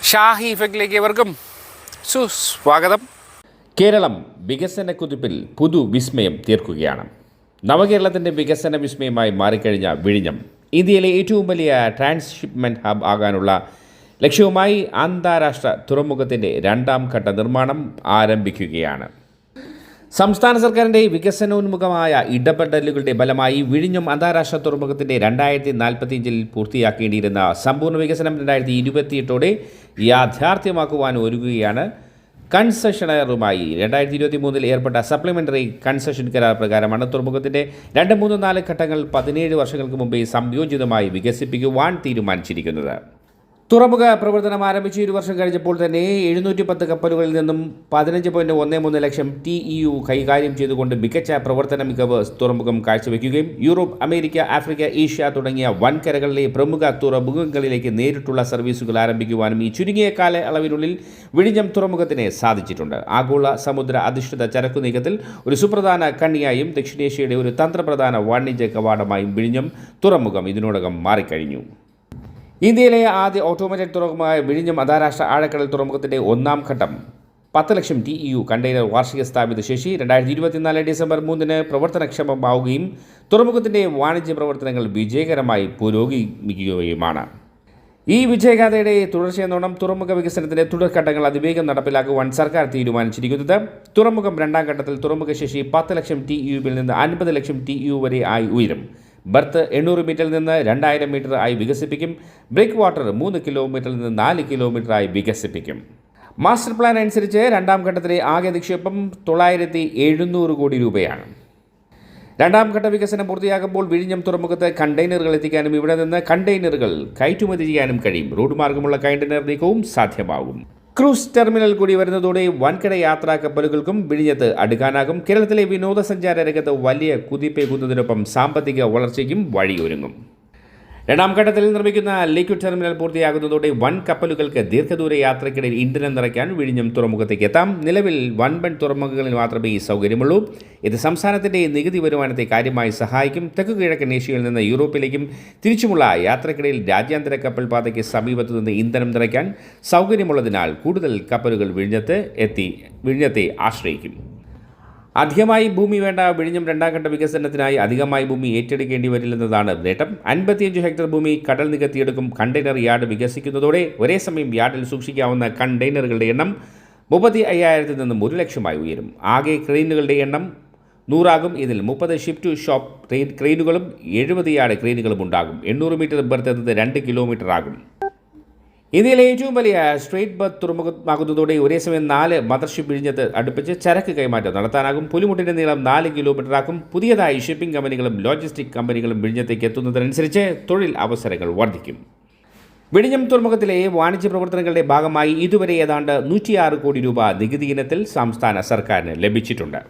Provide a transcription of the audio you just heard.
ഷാഹി ഇഫക്റ്റിലേക്ക് ഏവർക്കും സുസ്വാഗതം. കേരളം വികസന കുതിപ്പിൽ പുതുവിസ്മയം തീർക്കുകയാണ്. നവകേരളത്തിൻ്റെ വികസന വിസ്മയമായി മാറിക്കഴിഞ്ഞ വിഴിഞ്ഞം ഇന്ത്യയിലെ ഏറ്റവും വലിയ ട്രാൻസ്ഷിപ്മെൻറ്റ് ഹബ് ആകാനുള്ള ലക്ഷ്യവുമായി അന്താരാഷ്ട്ര തുറമുഖത്തിൻ്റെ രണ്ടാം ഘട്ട നിർമ്മാണം ആരംഭിക്കുകയാണ്. സംസ്ഥാന സർക്കാരിൻ്റെ വികസനോന്മുഖമായ ഇടപെടലുകളുടെ ഫലമായി വിഴിഞ്ഞം അന്താരാഷ്ട്ര തുറമുഖത്തിൻ്റെ 2045 പൂർത്തിയാക്കേണ്ടിയിരുന്ന സമ്പൂർണ്ണ വികസനം 2028 യാഥാർത്ഥ്യമാക്കുവാൻ ഒരുങ്ങുകയാണ്. കൺസെഷണറുമായി 2023 ഏർപ്പെട്ട സപ്ലിമെൻ്ററി കൺസെഷൻ കരാർ പ്രകാരമാണ് തുറമുഖത്തിൻ്റെ 2, 3, 4 ഘട്ടങ്ങൾ 17 വർഷങ്ങൾക്ക് മുമ്പേ സംയോജിതമായി വികസിപ്പിക്കുവാൻ തീരുമാനിച്ചിരിക്കുന്നത്. തുറമുഖ പ്രവർത്തനം ആരംഭിച്ച് 1 വർഷം കഴിഞ്ഞപ്പോൾ തന്നെ 710 കപ്പലുകളിൽ നിന്നും 15.13 ലക്ഷം TEU കൈകാര്യം ചെയ്തുകൊണ്ട് മികച്ച പ്രവർത്തന മികവ് തുറമുഖം കാഴ്ചവെക്കുകയും യൂറോപ്പ്, അമേരിക്ക, ആഫ്രിക്ക, ഏഷ്യ തുടങ്ങിയ വൻകരകളിലെ പ്രമുഖ തുറമുഖങ്ങളിലേക്ക് നേരിട്ടുള്ള സർവീസുകൾ ആരംഭിക്കുവാനും ഈ ചുരുങ്ങിയ കാലയളവിനുള്ളിൽ വിഴിഞ്ഞം തുറമുഖത്തിന് സാധിച്ചിട്ടുണ്ട്. ആഗോള സമുദ്ര അധിഷ്ഠിത ചരക്കു നീക്കത്തിൽ ഒരു സുപ്രധാന കണ്ണിയായും ദക്ഷിണേഷ്യയുടെ ഒരു തന്ത്രപ്രധാന വാണിജ്യ കവാടമായും വിഴിഞ്ഞം തുറമുഖം ഇതിനോടകം മാറിക്കഴിഞ്ഞു. ഇന്ത്യയിലെ ആദ്യ ഓട്ടോമാറ്റിക് തുറമുഖമായ വിഴിഞ്ഞം അന്താരാഷ്ട്ര ആഴക്കടൽ തുറമുഖത്തിൻ്റെ 1ാം ഘട്ടം 10 ലക്ഷം TEU കണ്ടെയ്നർ വാർഷിക സ്ഥാപിത ശേഷി 2024 ഡിസംബർ 3 പ്രവർത്തനക്ഷമമാവുകയും തുറമുഖത്തിൻ്റെ വാണിജ്യ പ്രവർത്തനങ്ങൾ വിജയകരമായി പുരോഗമിക്കുകയുമാണ്. ഈ വിജയഗാഥയുടെ തുടർച്ചയെന്നോണം തുറമുഖ വികസനത്തിൻ്റെ തുടർഘട്ടങ്ങൾ അതിവേഗം നടപ്പിലാക്കുവാൻ സർക്കാർ തീരുമാനിച്ചിരിക്കുന്നത്. തുറമുഖം 2ാം ഘട്ടത്തിൽ തുറമുഖ ശേഷി 10 ലക്ഷം TEUവിൽ നിന്ന് 50 ലക്ഷം TEU വരെ ആയി ഉയരും. ബർത്ത് 800 മീറ്ററിൽ നിന്ന് 2000 മീറ്റർ ആയി വികസിപ്പിക്കും. ബ്രേക്ക് വാട്ടർ 3 കിലോമീറ്ററിൽ നിന്ന് 4 കിലോമീറ്ററായി വികസിപ്പിക്കും. മാസ്റ്റർ പ്ലാൻ അനുസരിച്ച് 2ാം ഘട്ടത്തിലെ ആകെ നിക്ഷേപം 9,700 കോടി രൂപയാണ്. 2ാം ഘട്ട വികസനം പൂർത്തിയാകുമ്പോൾ വിഴിഞ്ഞം തുറമുഖത്ത് കണ്ടെയ്നറുകൾ എത്തിക്കാനും ഇവിടെ നിന്ന് കണ്ടെയ്നറുകൾ കയറ്റുമതി ചെയ്യാനും കഴിയും. റോഡ് മാർഗമുള്ള കണ്ടെയ്നർ നീക്കവും സാധ്യമാകും. ക്രൂസ് ടെർമിനൽ കൂടി വരുന്നതോടെ വൻകിട യാത്രാ കപ്പലുകൾക്കും വിഴിഞ്ഞത്ത് അടുക്കാനാകും. കേരളത്തിലെ വിനോദസഞ്ചാര രംഗത്ത് വലിയ കുതിപ്പേകുന്നതിനൊപ്പം സാമ്പത്തിക വളർച്ചയ്ക്കും വഴിയൊരുങ്ങും. 2ാം ഘട്ടത്തിൽ നിർമ്മിക്കുന്ന ലിക്വിഡ് ടെർമിനൽ പൂർത്തിയാകുന്നതോടെ വൻ കപ്പലുകൾക്ക് ദീർഘദൂര യാത്രയ്ക്കിടയിൽ ഇന്ധനം നിറയ്ക്കാൻ വിഴിഞ്ഞം തുറമുഖത്തേക്ക് എത്താം. നിലവിൽ വൻപൻ തുറമുഖങ്ങളിൽ മാത്രമേ ഈ സൗകര്യമുള്ളൂ. ഇത് സംസ്ഥാനത്തിൻ്റെ നികുതി വരുമാനത്തെ കാര്യമായി സഹായിക്കും. തെക്കു കിഴക്കൻ ഏഷ്യയിൽ നിന്ന് യൂറോപ്പിലേക്കും തിരിച്ചുമുള്ള യാത്രയ്ക്കിടയിൽ രാജ്യാന്തര കപ്പൽ പാതയ്ക്ക് സമീപത്തു നിന്ന് ഇന്ധനം നിറയ്ക്കാൻ സൗകര്യമുള്ളതിനാൽ കൂടുതൽ കപ്പലുകൾ വിഴിഞ്ഞത്തെ ആശ്രയിക്കും. അധികമായി ഭൂമി വേണ്ട വിഴിഞ്ഞം 2ാം ഘട്ട വികസനത്തിനായി അധികമായി ഭൂമി ഏറ്റെടുക്കേണ്ടി വരില്ലെന്നതാണ് നേട്ടം. 55 ഹെക്ടർ ഭൂമി കടൽ നികത്തിയെടുക്കും. കണ്ടെയ്നർ യാർഡ് വികസിക്കുന്നതോടെ ഒരേ സമയം യാർഡിൽ സൂക്ഷിക്കാവുന്ന കണ്ടെയ്നറുകളുടെ എണ്ണം 35,000 നിന്നും 1 ലക്ഷമായി ഉയരും. ആകെ ക്രെയിനുകളുടെ എണ്ണം 100 ആകും. ഇതിൽ 30 ഷിപ്പ് ടു ഷോപ്പ് ക്രെയിനുകളും 70 യാർഡ് ക്രെയിനുകളും ഉണ്ടാകും. 800 മീറ്റർ ബർത്ത് എന്നത് 2 കിലോമീറ്റർ ആകും. ഇന്ത്യയിലെ ഏറ്റവും വലിയ സ്ട്രേറ്റ് ബർത്ത് തുറമുഖമാകുന്നതോടെ ഒരേ സമയം 4 മദർഷിപ്പ് വിഴിഞ്ഞത്ത് അടുപ്പിച്ച് ചരക്ക് കൈമാറ്റം നടത്താനാകും. പുലിമുട്ടിൻ്റെ നീളം 4 കിലോമീറ്റർ ആക്കും. പുതിയതായി ഷിപ്പിംഗ് കമ്പനികളും ലോജിസ്റ്റിക് കമ്പനികളും വിഴിഞ്ഞത്തേക്ക് എത്തുന്നതിനനുസരിച്ച് തൊഴിൽ അവസരങ്ങൾ വർദ്ധിക്കും. വിഴിഞ്ഞം തുറമുഖത്തിലെ വാണിജ്യ പ്രവർത്തനങ്ങളുടെ ഭാഗമായി ഇതുവരെ ഏതാണ്ട് 106 കോടി രൂപ നികുതി ഇനത്തിൽ സംസ്ഥാന സർക്കാരിന് ലഭിച്ചിട്ടുണ്ട്.